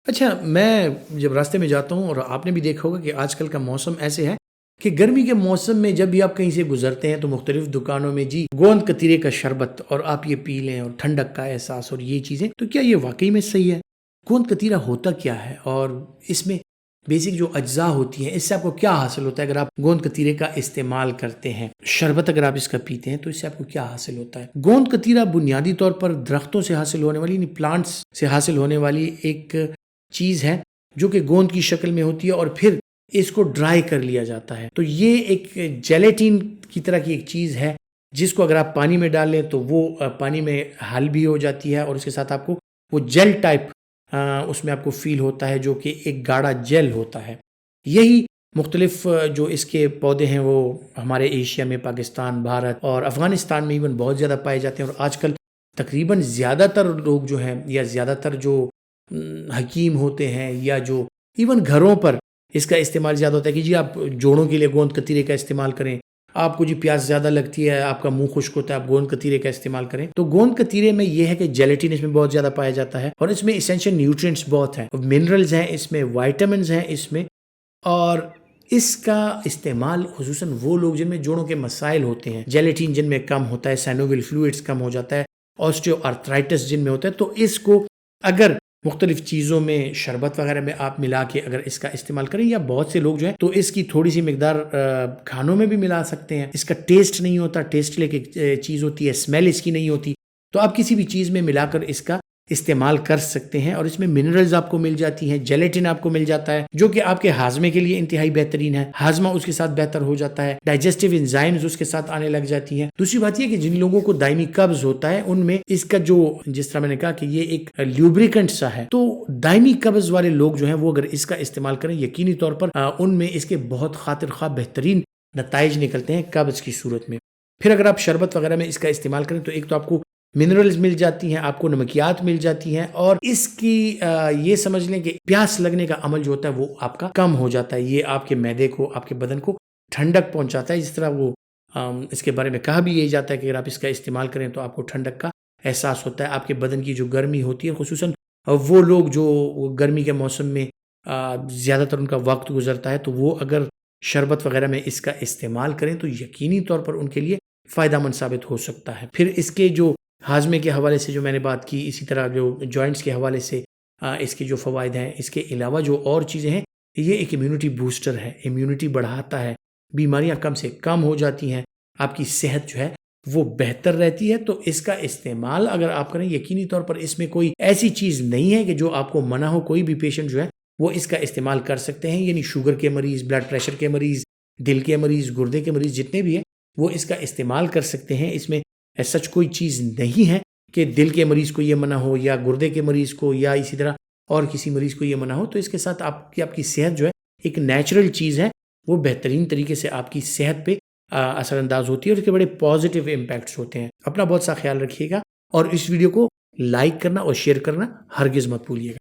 اچھا، میں جب راستے میں جاتا ہوں اور آپ نے بھی دیکھا ہوگا کہ آج کل کا موسم ایسے ہے کہ گرمی کے موسم میں جب بھی آپ کہیں سے گزرتے ہیں تو مختلف دکانوں میں جی گوند کتیرے کا شربت اور آپ یہ پی لیں اور ٹھنڈک کا احساس اور یہ چیزیں، تو کیا یہ واقعی میں صحیح ہے؟ گوند کتیرا ہوتا کیا ہے اور اس میں بیسک جو اجزاء ہوتی ہیں اس سے آپ کو کیا حاصل ہوتا ہے اگر آپ گوند کتیرے کا استعمال کرتے ہیں؟ شربت اگر آپ اس کا پیتے ہیں تو اس سے آپ کو کیا حاصل ہوتا ہے؟ گوند کتیرا بنیادی طور پر درختوں سے حاصل ہونے والی، یعنی پلانٹس سے حاصل ہونے والی ایک چیز ہے جو کہ گوند کی شکل میں ہوتی ہے اور پھر اس کو ڈرائی کر لیا جاتا ہے. تو یہ ایک جیلیٹین کی طرح کی ایک چیز ہے جس کو اگر آپ پانی میں ڈال لیں تو وہ پانی میں حل بھی ہو جاتی ہے اور اس کے ساتھ آپ کو وہ جیل ٹائپ اس میں آپ کو فیل ہوتا ہے جو کہ ایک گاڑھا جیل ہوتا ہے. یہی مختلف جو اس کے پودے ہیں وہ ہمارے ایشیا میں پاکستان، بھارت اور افغانستان میں ایون بہت زیادہ پائے جاتے ہیں اور آج کل تقریباً زیادہ تر لوگ جو ہیں یا زیادہ تر جو حکیم ہوتے ہیں یا جو ایون گھروں پر اس کا استعمال زیادہ ہوتا ہے کہ جی آپ جوڑوں کے لیے گوند کتیرے کا استعمال کریں، آپ کو جی پیاس زیادہ لگتی ہے، آپ کا منہ خشک ہوتا ہے، آپ گوند کتیرے کا استعمال کریں. تو گوند کتیرے میں یہ ہے کہ جیلیٹین اس میں بہت زیادہ پایا جاتا ہے اور اس میں اسینشل نیوٹرینٹس بہت ہیں، منرلز ہیں اس میں، وائٹامنز ہیں اس میں. اور اس کا استعمال خصوصاً وہ لوگ جن میں جوڑوں کے مسائل ہوتے ہیں، جیلیٹین جن میں کم ہوتا ہے، سینوویل فلوئڈز کم ہو جاتا ہے، آسٹیو آرتھرائٹس جن میں ہوتا ہے، تو اس کو اگر مختلف چیزوں میں شربت وغیرہ میں آپ ملا کے اگر اس کا استعمال کریں، یا بہت سے لوگ جو ہیں تو اس کی تھوڑی سی مقدار کھانوں میں بھی ملا سکتے ہیں. اس کا ٹیسٹ نہیں ہوتا، ٹیسٹ لے کے چیز ہوتی ہے، اسمیل اس کی نہیں ہوتی، تو آپ کسی بھی چیز میں ملا کر اس کا استعمال کر سکتے ہیں اور اس میں منرلز آپ کو مل جاتی ہیں، جیلیٹن آپ کو مل جاتا ہے جو کہ آپ کے ہاضمے کے لیے انتہائی بہترین ہے، ہاضمہ اس کے ساتھ بہتر ہو جاتا ہے، ڈائجسٹیو انزائمز اس کے ساتھ آنے لگ جاتی ہیں. دوسری بات یہ کہ جن لوگوں کو دائمی قبض ہوتا ہے ان میں اس کا جو جس طرح میں نے کہا کہ یہ ایک لیوبریکنٹ سا ہے، تو دائمی قبض والے لوگ جو ہیں وہ اگر اس کا استعمال کریں یقینی طور پر ان میں اس کے بہت خاطر خواہ بہترین نتائج نکلتے ہیں قبض کی صورت میں. پھر اگر آپ شربت وغیرہ میں اس کا استعمال کریں تو ایک تو آپ کو منرلز مل جاتی ہیں، آپ کو نمکیات مل جاتی ہیں اور اس کی یہ سمجھ لیں کہ پیاس لگنے کا عمل جو ہوتا ہے وہ آپ کا کم ہو جاتا ہے. یہ آپ کے معدے کو، آپ کے بدن کو ٹھنڈک پہنچاتا ہے. جس طرح وہ اس کے بارے میں کہا بھی یہی جاتا ہے کہ اگر آپ اس کا استعمال کریں تو آپ کو ٹھنڈک کا احساس ہوتا ہے. آپ کے بدن کی جو گرمی ہوتی ہے، خصوصاً وہ لوگ جو گرمی کے موسم میں زیادہ تر ان کا وقت گزرتا ہے، تو وہ اگر شربت وغیرہ میں اس کا استعمال کریں تو یقینی طور پر ان کے لیے فائدہ مند ثابت ہو سکتا ہے. پھر اس کے جو ہاضمے کے حوالے سے جو میں نے بات کی، اسی طرح جو جوائنٹس کے حوالے سے اس کے جو فوائد ہیں، اس کے علاوہ جو اور چیزیں ہیں، یہ ایک امیونٹی بوسٹر ہے، امیونٹی بڑھاتا ہے، بیماریاں کم سے کم ہو جاتی ہیں، آپ کی صحت جو ہے وہ بہتر رہتی ہے. تو اس کا استعمال اگر آپ کریں یقینی طور پر اس میں کوئی ایسی چیز نہیں ہے کہ جو آپ کو منع ہو. کوئی بھی پیشنٹ جو ہے وہ اس کا استعمال کر سکتے ہیں، یعنی شوگر کے مریض، بلڈ پریشر کے مریض، دل کے مریض، گردے کے مریض، جتنے بھی ہیں وہ اس کا استعمال کر سکتے ہیں. اس میں سچ کوئی چیز نہیں ہے کہ دل کے مریض کو یہ منع ہو یا گردے کے مریض کو یا اسی طرح اور کسی مریض کو یہ منع ہو. تو اس کے ساتھ آپ کی صحت جو ہے ایک نیچرل چیز ہے، وہ بہترین طریقے سے آپ کی صحت پہ اثر انداز ہوتی ہے اور اس کے بڑے پازیٹیو امپیکٹس ہوتے ہیں. اپنا بہت سا خیال رکھیے گا اور اس ویڈیو کو لائک کرنا اور شیئر کرنا ہرگز مت بھولیے گا.